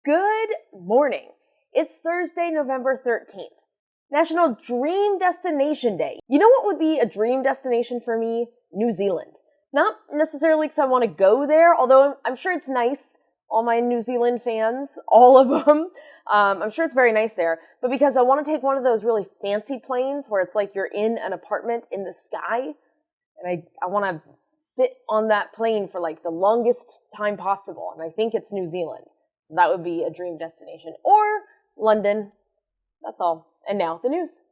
Good morning. It's Thursday, November 13th. National Dream Destination Day. You know what would be a dream destination for me? New Zealand. Not necessarily because I want to go there, although I'm sure it's nice. All my New Zealand fans, all of them. I'm sure it's very nice there. But because I want to take one of those really fancy planes where it's like you're in an apartment in the sky. And I want to sit on that plane for like the longest time possible. And I think it's New Zealand. So that would be a dream destination. Or London. That's all. And now the news.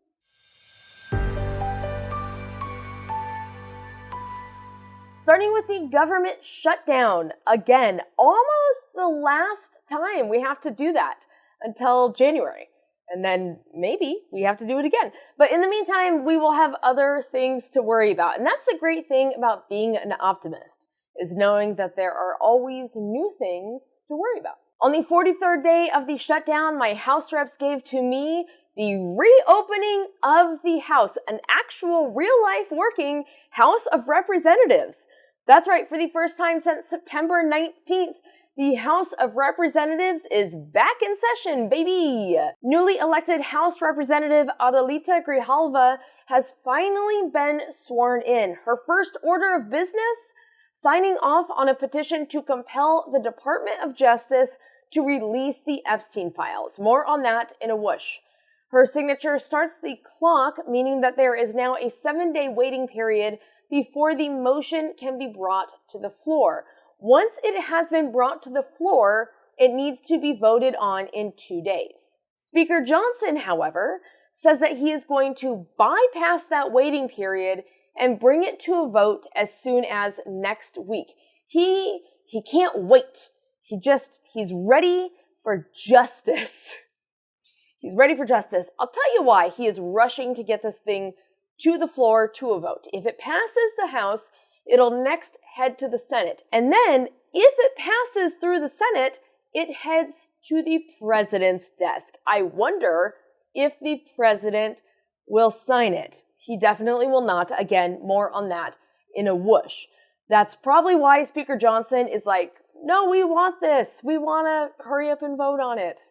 Starting with the government shutdown. Again, almost the last time we have to do that until January. And then maybe we have to do it again. But in the meantime, we will have other things to worry about. And that's the great thing about being an optimist, is knowing that there are always new things to worry about. On the 43rd day of the shutdown, my House reps gave to me the reopening of the House, an actual real-life working House of Representatives. That's right, for the first time since September 19th, the House of Representatives is back in session, baby! Newly elected House Representative Adelita Grijalva has finally been sworn in. Her first order of business? Signing off on a petition to compel the Department of Justice to release the Epstein files. More on that in a whoosh. Her signature starts the clock, meaning that there is now a 7-day waiting period before the motion can be brought to the floor. Once it has been brought to the floor, it needs to be voted on in 2 days. Speaker Johnson, however, says that he is going to bypass that waiting period and bring it to a vote as soon as next week. He can't wait. He's ready for justice. He's ready for justice. I'll tell you why he is rushing to get this thing to the floor to a vote. If it passes the House, it'll next head to the Senate. And then, if it passes through the Senate, it heads to the president's desk. I wonder if the president will sign it. He definitely will not. Again, more on that in a whoosh. That's probably why Speaker Johnson is like, no, we want this. We want to hurry up and vote on it.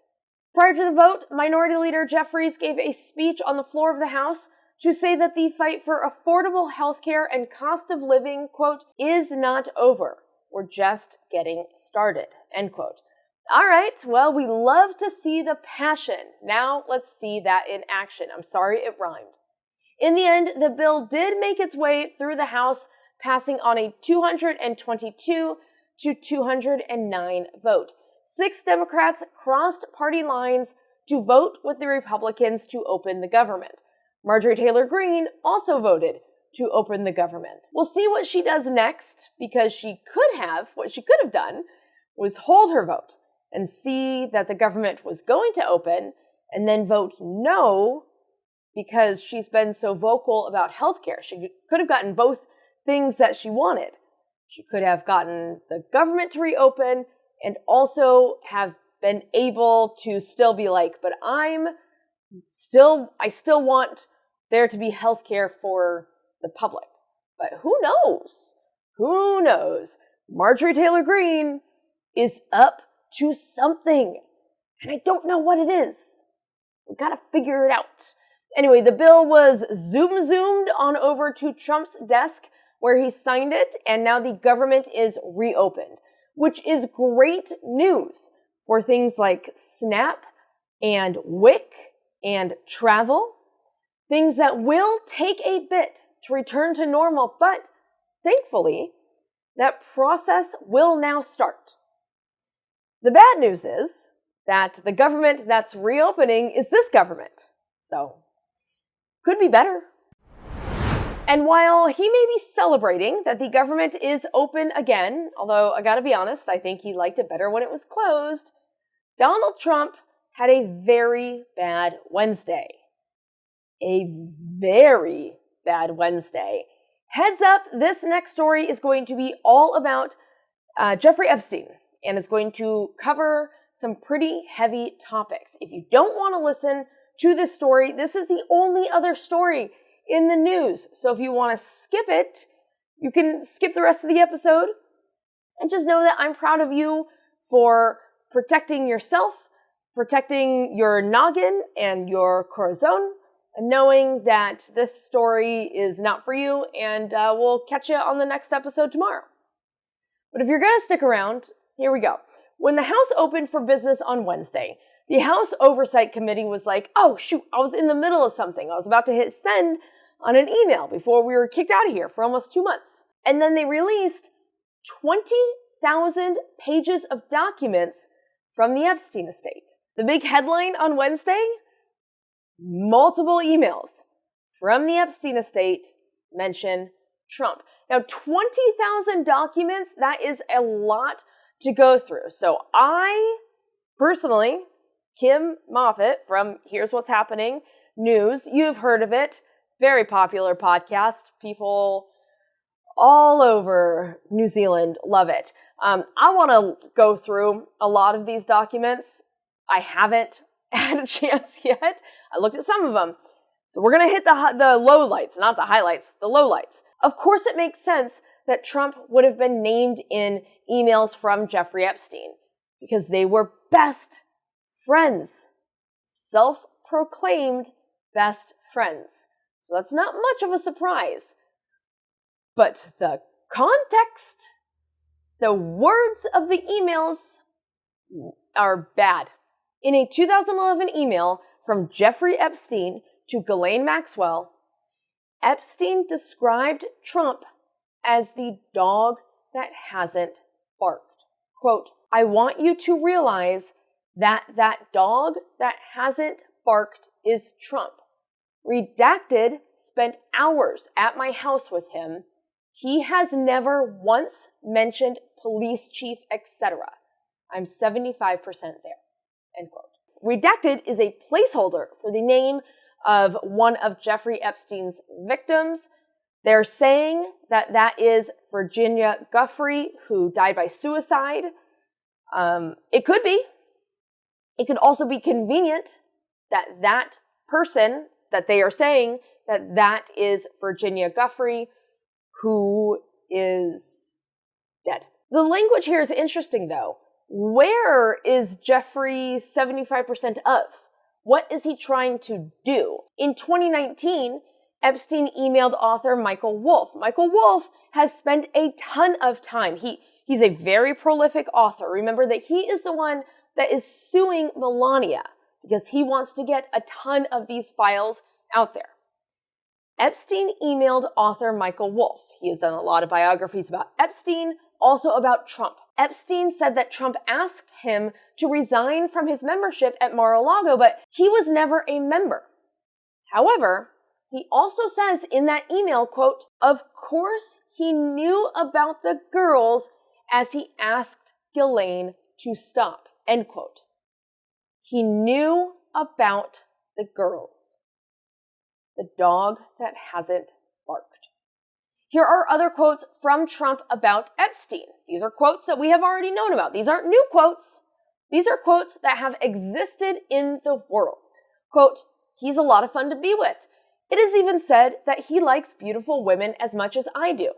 Prior to the vote, Minority Leader Jeffries gave a speech on the floor of the House to say that the fight for affordable healthcare and cost of living, quote, is not over. We're just getting started, end quote. All right, well, we love to see the passion. Now let's see that in action. I'm sorry it rhymed. In the end, the bill did make its way through the House, passing on a 222 to 209 vote. 6 Democrats crossed party lines to vote with the Republicans to open the government. Marjorie Taylor Greene also voted to open the government. We'll see what she does next, because what she could have done was hold her vote and see that the government was going to open and then vote no, because she's been so vocal about healthcare. She could have gotten both things that she wanted. She could have gotten the government to reopen and also have been able to still be like, but I still want there to be healthcare for the public. But who knows? Who knows? Marjorie Taylor Greene is up to something. And I don't know what it is. We gotta figure it out. Anyway, the bill was zoomed on over to Trump's desk where he signed it, and now the government is reopened, which is great news for things like SNAP and WIC and travel, things that will take a bit to return to normal, but thankfully, that process will now start. The bad news is that the government that's reopening is this government, so could be better. And while he may be celebrating that the government is open again, although I gotta be honest, I think he liked it better when it was closed, Donald Trump had a very bad Wednesday. A very bad Wednesday. Heads up, this next story is going to be all about Jeffrey Epstein, and is going to cover some pretty heavy topics. If you don't want to listen to this story, this is the only other story in the news. So if you want to skip it, you can skip the rest of the episode and just know that I'm proud of you for protecting yourself, protecting your noggin and your corazon, and knowing that this story is not for you, and we'll catch you on the next episode tomorrow. But if you're going to stick around, here we go. When the House opened for business on Wednesday, the House Oversight Committee was like, oh shoot, I was in the middle of something. I was about to hit send on an email before we were kicked out of here for almost 2 months. And then they released 20,000 pages of documents from the Epstein estate. The big headline on Wednesday, multiple emails from the Epstein estate mention Trump. Now, 20,000 documents, that is a lot to go through. So I personally, Kim Moffitt from Here's What's Happening News, you've heard of it, very popular podcast. People all over New Zealand love it. I want to go through a lot of these documents. I haven't had a chance yet. I looked at some of them. So we're going to hit the lowlights, not the highlights, the lowlights. Of course, it makes sense that Trump would have been named in emails from Jeffrey Epstein because they were best friends, self-proclaimed best friends. So that's not much of a surprise. But the context, the words of the emails are bad. In a 2011 email from Jeffrey Epstein to Ghislaine Maxwell, Epstein described Trump as the dog that hasn't barked. Quote, I want you to realize that dog that hasn't barked is Trump. Redacted spent hours at my house with him. He has never once mentioned police chief, etc. I'm 75% there. End quote. Redacted is a placeholder for the name of one of Jeffrey Epstein's victims. They're saying that that is Virginia Giuffre, who died by suicide. It could be. It could also be convenient that that person that they are saying that is Virginia Giuffre, who is dead. The language here is interesting, though. Where is Jeffrey 75% of? What is he trying to do? In 2019, Epstein emailed author Michael Wolff. Michael Wolff has spent a ton of time. He's a very prolific author. Remember that he is the one that is suing Melania because he wants to get a ton of these files out there. Epstein emailed author Michael Wolff. He has done a lot of biographies about Epstein, also about Trump. Epstein said that Trump asked him to resign from his membership at Mar-a-Lago, but he was never a member. However, he also says in that email, quote, of course he knew about the girls as he asked Ghislaine to stop, end quote. He knew about the girls. The dog that hasn't barked. Here are other quotes from Trump about Epstein. These are quotes that we have already known about. These aren't new quotes. These are quotes that have existed in the world. Quote, he's a lot of fun to be with. It is even said that he likes beautiful women as much as I do.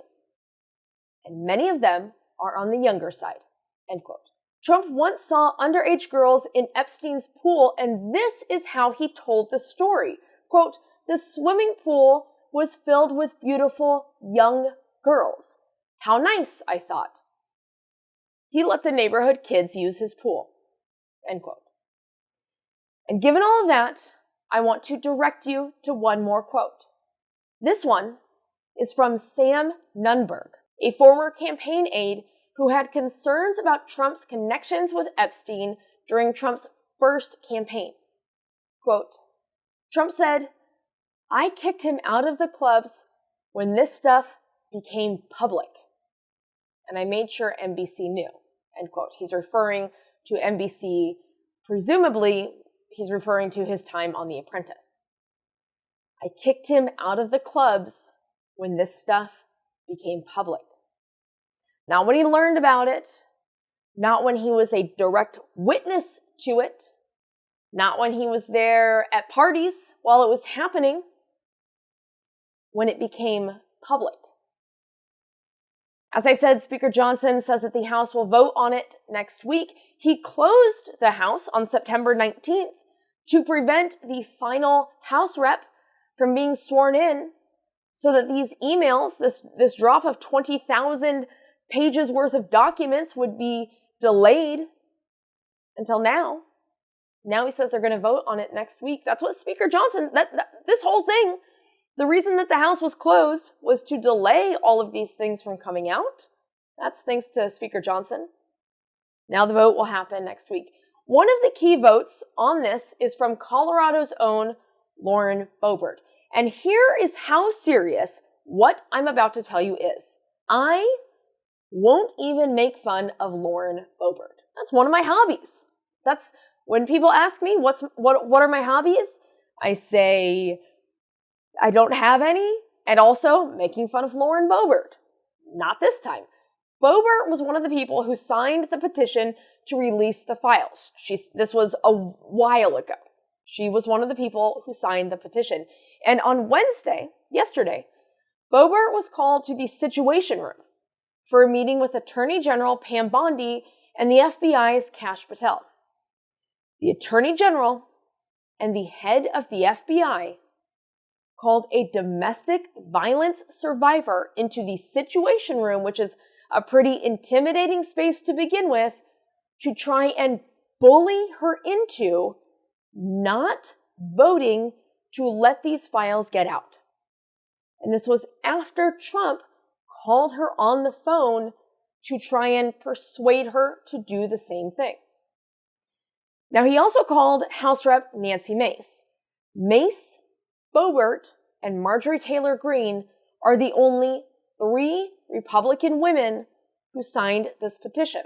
And many of them are on the younger side, end quote. Trump once saw underage girls in Epstein's pool, and this is how he told the story. Quote, the swimming pool was filled with beautiful young girls. How nice, I thought. He let the neighborhood kids use his pool, end quote. And given all of that, I want to direct you to one more quote. This one is from Sam Nunberg, a former campaign aide who had concerns about Trump's connections with Epstein during Trump's first campaign. Quote, Trump said, I kicked him out of the clubs when this stuff became public. And I made sure NBC knew, end quote. He's referring to NBC, presumably he's referring to his time on The Apprentice. I kicked him out of the clubs when this stuff became public. Not when he learned about it, not when he was a direct witness to it, not when he was there at parties while it was happening, when it became public. As I said, Speaker Johnson says that the House will vote on it next week. He closed the House on September 19th to prevent the final House rep from being sworn in so that these emails, this drop of 20,000 pages worth of documents would be delayed until now. Now he says they're going to vote on it next week. That's what Speaker Johnson, this whole thing, the reason that the House was closed was to delay all of these things from coming out. That's thanks to Speaker Johnson. Now the vote will happen next week. One of the key votes on this is from Colorado's own Lauren Boebert. And here is how serious what I'm about to tell you is. I won't even make fun of Lauren Boebert. That's one of my hobbies. That's when people ask me what are my hobbies, I say I don't have any, and also making fun of Lauren Boebert. Not this time. Boebert was one of the people who signed the petition to release the files. This was a while ago. She was one of the people who signed the petition. And on Wednesday, yesterday, Boebert was called to the Situation Room for a meeting with Attorney General Pam Bondi and the FBI's Kash Patel. The Attorney General and the head of the FBI called a domestic violence survivor into the Situation Room, which is a pretty intimidating space to begin with, to try and bully her into not voting to let these files get out. And this was after Trump called her on the phone to try and persuade her to do the same thing. Now, he also called House Rep Nancy Mace. Mace, Boebert, and Marjorie Taylor Greene are the only 3 Republican women who signed this petition.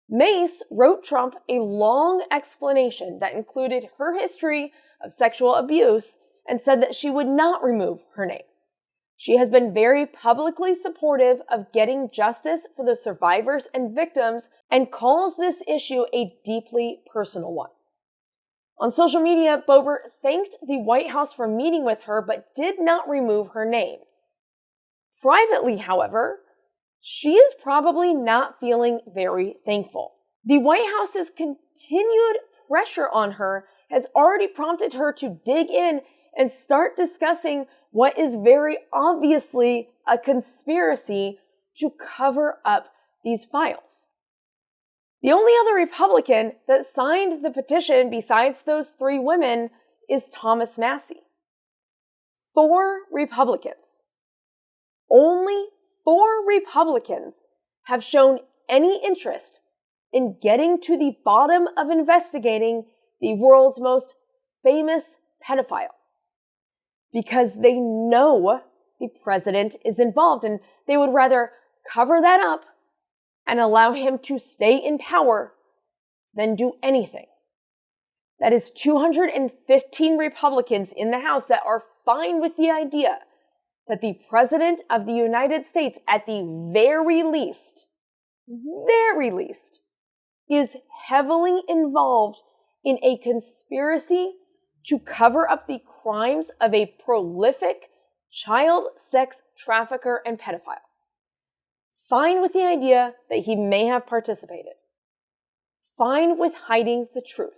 Mace wrote Trump a long explanation that included her history of sexual abuse and said that she would not remove her name. She has been very publicly supportive of getting justice for the survivors and victims and calls this issue a deeply personal one. On social media, Boebert thanked the White House for meeting with her but did not remove her name. Privately, however, she is probably not feeling very thankful. The White House's continued pressure on her has already prompted her to dig in and start discussing what is very obviously a conspiracy to cover up these files. The only other Republican that signed the petition besides those 3 women is Thomas Massie. 4 Republicans. Only 4 Republicans have shown any interest in getting to the bottom of investigating the world's most famous pedophile, because they know the president is involved and they would rather cover that up and allow him to stay in power than do anything. That is 215 Republicans in the House that are fine with the idea that the President of the United States, at the very least, is heavily involved in a conspiracy to cover up the crimes of a prolific child sex trafficker and pedophile. Fine with the idea that he may have participated. Fine with hiding the truth.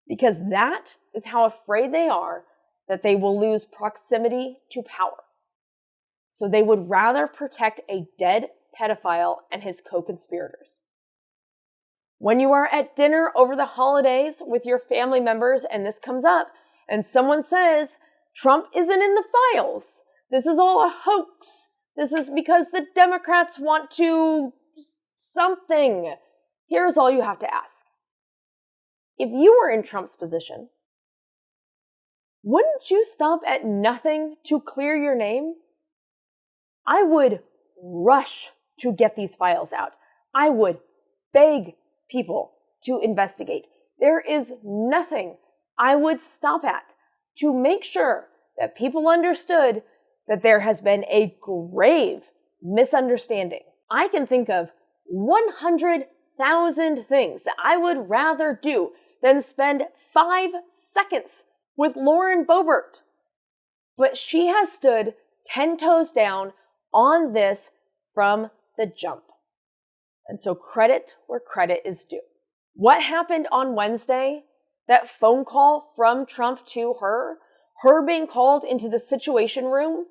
Because that is how afraid they are that they will lose proximity to power. So they would rather protect a dead pedophile and his co-conspirators. When you are at dinner over the holidays with your family members and this comes up and someone says, Trump isn't in the files, this is all a hoax, this is because the Democrats want to something, here's all you have to ask. If you were in Trump's position, wouldn't you stop at nothing to clear your name? I would rush to get these files out. I would beg people to investigate. There is nothing I would stop at to make sure that people understood that there has been a grave misunderstanding. I can think of 100,000 things that I would rather do than spend 5 seconds with Lauren Boebert. But she has stood 10 toes down on this from the jump. And so credit where credit is due. What happened on Wednesday, that phone call from Trump to her being called into the Situation Room,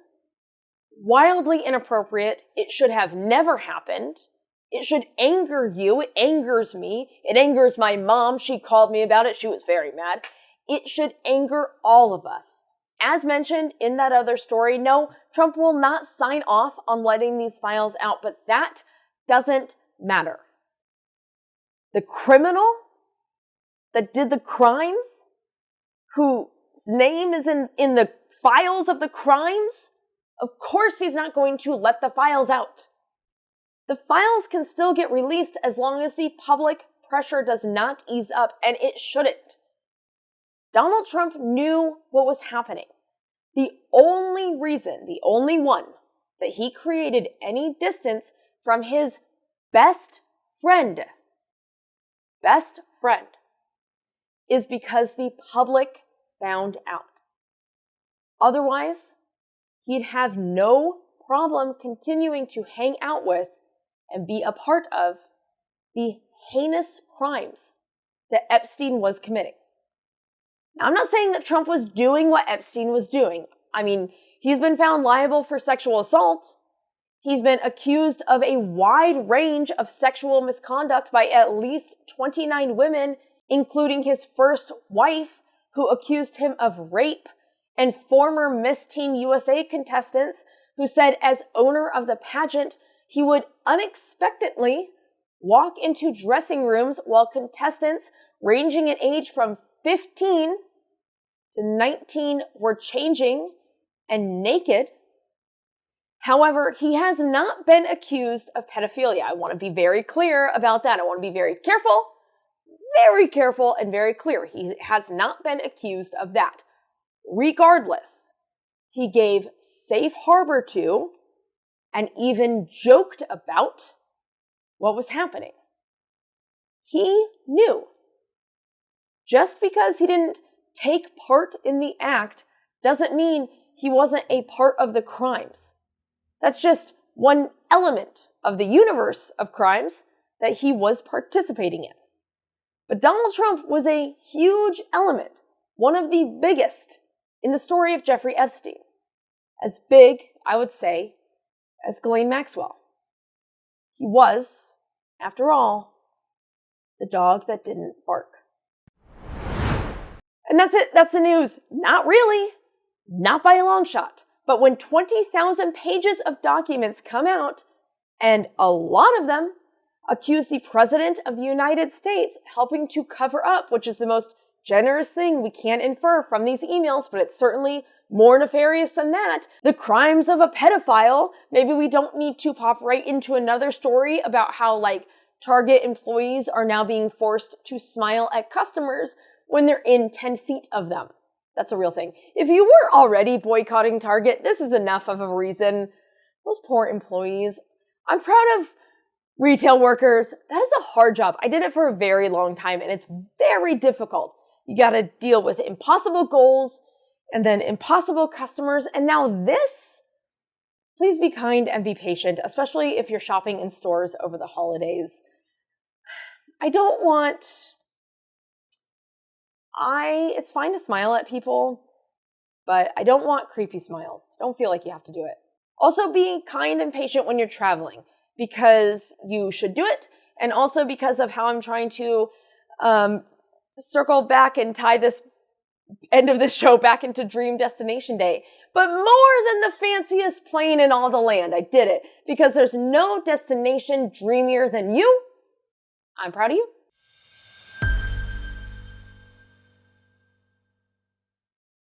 wildly inappropriate. It should have never happened. It should anger you. It angers me. It angers my mom. She called me about it. She was very mad. It should anger all of us. As mentioned in that other story, no, Trump will not sign off on letting these files out, but that doesn't matter. The criminal that did the crimes, whose name is in the files of the crimes, of course he's not going to let the files out. The files can still get released as long as the public pressure does not ease up, and it shouldn't. Donald Trump knew what was happening. The only reason, the only one, that he created any distance from his best friend, is because the public found out. Otherwise, he'd have no problem continuing to hang out with and be a part of the heinous crimes that Epstein was committing. Now, I'm not saying that Trump was doing what Epstein was doing. I mean, he's been found liable for sexual assault. He's been accused of a wide range of sexual misconduct by at least 29 women, including his first wife, who accused him of rape, and former Miss Teen USA contestants who said as owner of the pageant, he would unexpectedly walk into dressing rooms while contestants ranging in age from 15 to 19 were changing and naked. However, he has not been accused of pedophilia. I want to be very clear about that. I want to be very careful and very clear. He has not been accused of that. Regardless, he gave safe harbor to and even joked about what was happening. He knew. Just because he didn't take part in the act doesn't mean he wasn't a part of the crimes. That's just one element of the universe of crimes that he was participating in. But Donald Trump was a huge element, one of the biggest in the story of Jeffrey Epstein. As big, I would say, as Ghislaine Maxwell. He was, after all, the dog that didn't bark. And that's it. That's the news. Not really. Not by a long shot. But when 20,000 pages of documents come out, and a lot of them accuse the President of the United States helping to cover up, which is the most generous thing we can infer from these emails, but it's certainly more nefarious than that, the crimes of a pedophile. Maybe we don't need to pop right into another story about how, Target employees are now being forced to smile at customers when they're in 10 feet of them. That's a real thing. If you were already boycotting Target, this is enough of a reason. Those poor employees. I'm proud of retail workers. That is a hard job. I did it for a very long time, and it's very difficult. You got to deal with impossible goals and then impossible customers. And now this, please be kind and be patient, especially if you're shopping in stores over the holidays. It's fine to smile at people, but I don't want creepy smiles. Don't feel like you have to do it. Also, be kind and patient when you're traveling, because you should do it, and also because of how I'm trying to circle back and tie this end of this show back into Dream Destination Day. But more than the fanciest plane in all the land, I did it, because there's no destination dreamier than you. I'm proud of you.